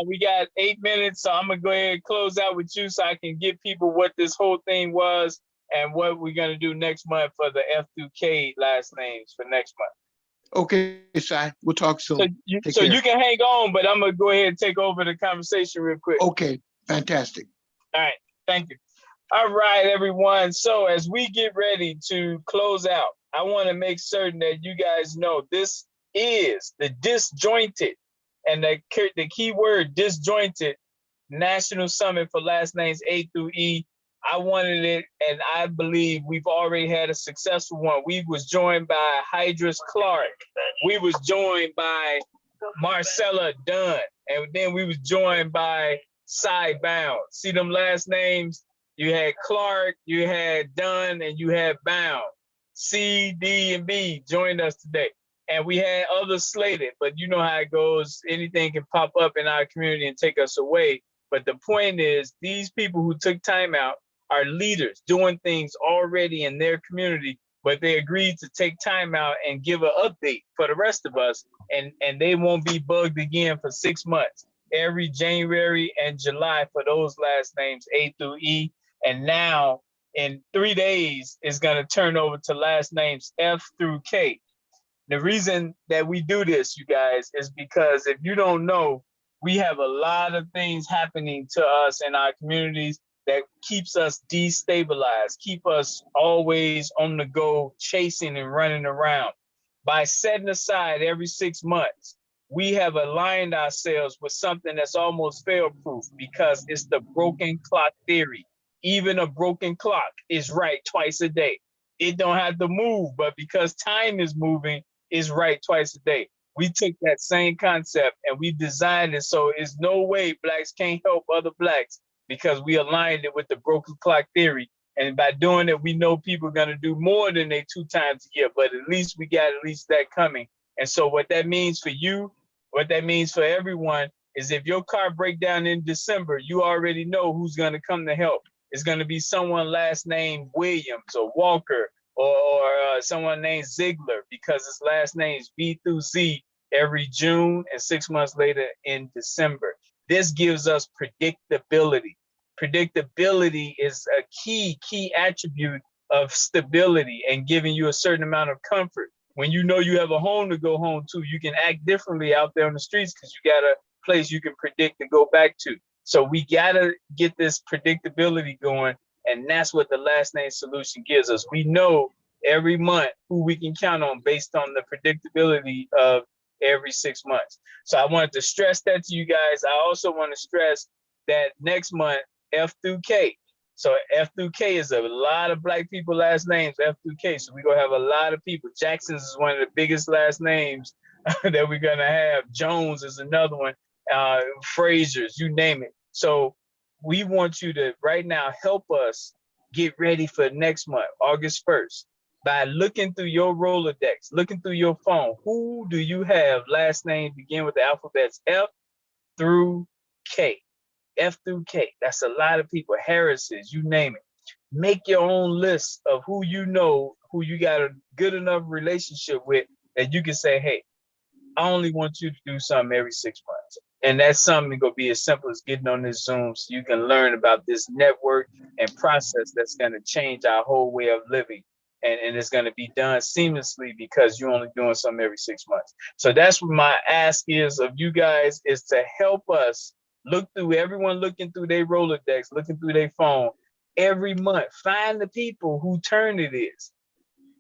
we got 8 minutes, so I'm gonna go ahead and close out with you, so I can give people what this whole thing was and what we're gonna do next month for the F through K last names for next month. Okay, Sai. We'll talk soon. So you can hang on, but I'm gonna go ahead and take over the conversation real quick. Okay, fantastic. All right, thank you. All right, everyone. So as we get ready to close out, I want to make certain that you guys know this is the Disjointed, and the key word disjointed National Summit for last names A through E. I wanted it, and I believe we've already had a successful one. We was joined by Hydras Clark. We was joined by Marcella Dunn, and then we was joined by Side Bound. See them last names? You had Clark, you had Dunn, and you had Bound. C, D, and B joined us today. And we had others slated, but you know how it goes. Anything can pop up in our community and take us away. But the point is, these people who took time out are leaders doing things already in their community, but they agreed to take time out and give an update for the rest of us, and they won't be bugged again for 6 months. every January and July for those last names, A through E. And now in 3 days, it's going to turn over to last names F through K. The reason that we do this, you guys, is because if you don't know, we have a lot of things happening to us in our communities that keeps us destabilized, keep us always on the go, chasing and running around. By setting aside every 6 months, we have aligned ourselves with something that's almost fail-proof because it's the broken clock theory. Even a broken clock is right twice a day. It don't have to move, but because time is moving, it's right twice a day. We took that same concept and we designed it so it's no way blacks can't help other blacks because we aligned it with the broken clock theory. And by doing it, we know people are going to do more than they 2 times a year, but at least we got at least that coming. And so what that means for you, what that means for everyone is if your car break down in December, you already know who's going to come to help. It's going to be someone last name Williams or Walker or someone named Ziegler because his last name is B through Z every June and 6 months later in December. This gives us predictability. Predictability is a key attribute of stability and giving you a certain amount of comfort. When you know you have a home to go home to, you can act differently out there on the streets because you got a place you can predict to go back to. So we gotta get this predictability going, and that's what the last name solution gives us. We know every month who we can count on based on the predictability of every 6 months. So I wanted to stress that to you guys. I also want to stress that next month, F through K. So F through K is a lot of black people last names, F through K. So we're gonna have a lot of people. Jackson's is one of the biggest last names that we're gonna have. Jones is another one. Frazier's, you name it. So we want you to right now help us get ready for next month, August 1st, by looking through your Rolodex, looking through your phone. Who do you have last name begin with the alphabets F through K? F through K. That's a lot of people. Harris's, you name it. Make your own list of who you know, who you got a good enough relationship with that you can say, hey, I only want you to do something every 6 months. And that's something gonna be as simple as getting on this Zoom so you can learn about this network and process that's gonna change our whole way of living. And it's gonna be done seamlessly because you're only doing something every 6 months. So that's what my ask is of you guys is to help us look through everyone looking through their Rolodex, looking through their phone every month. Find the people who turn it is.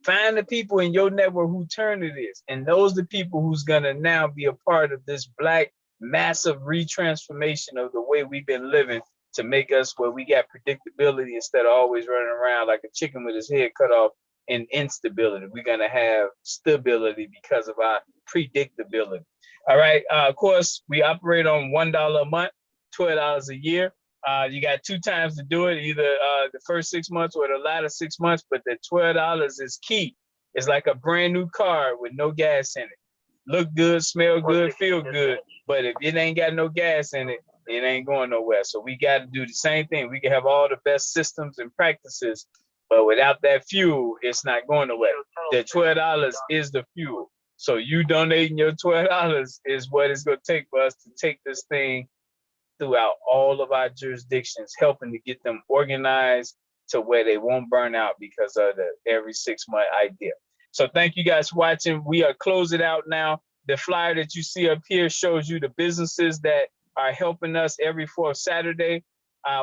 Find the people in your network who turn it is. And those are the people who's gonna now be a part of this black massive retransformation of the way we've been living to make us where we got predictability instead of always running around like a chicken with his head cut off in instability. We're gonna have stability because of our predictability. All right, of course, we operate on $1 a month, $12 a year. You got 2 times to do it, either the first 6 months or the latter 6 months, but the $12 is key. It's like a brand new car with no gas in it. Look good, smell good, feel good, but if it ain't got no gas in it, it ain't going nowhere. So we got to do the same thing. We can have all the best systems and practices, but without that fuel, it's not going nowhere. The $12 is the fuel. So you donating your $12 is what it's going to take for us to take this thing throughout all of our jurisdictions, helping to get them organized to where they won't burn out because of the every 6 month idea. So thank you guys for watching. We are closing out now. The flyer that you see up here shows you the businesses that are helping us every 4th Saturday.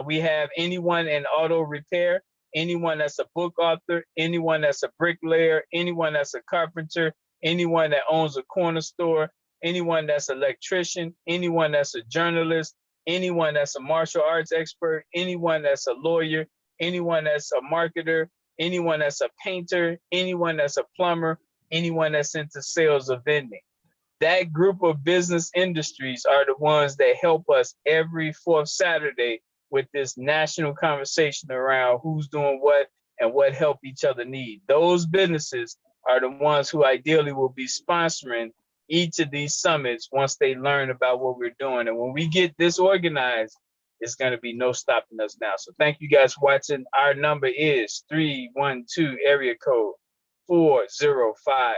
We have anyone in auto repair, anyone that's a book author, anyone that's a bricklayer, anyone that's a carpenter, anyone that owns a corner store, anyone that's an electrician, anyone that's a journalist, anyone that's a martial arts expert, anyone that's a lawyer, anyone that's a marketer, anyone that's a painter, anyone that's a plumber, anyone that's into sales or vending. That group of business industries are the ones that help us every 4th Saturday with this national conversation around who's doing what and what help each other need. Those businesses are the ones who ideally will be sponsoring each of these summits once they learn about what we're doing. And when we get this organized, it's going to be no stopping us now. So thank you guys for watching. Our number is 312 area code 405-8844.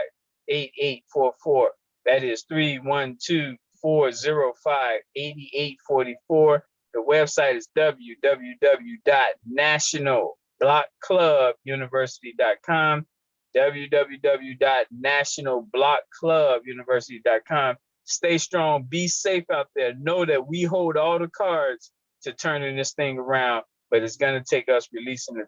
That is 312 405-8844. The website is www.nationalblockclubuniversity.com, www.nationalblockclubuniversity.com. Stay strong, be safe out there. Know that we hold all the cards to turning this thing around, but it's going to take us releasing the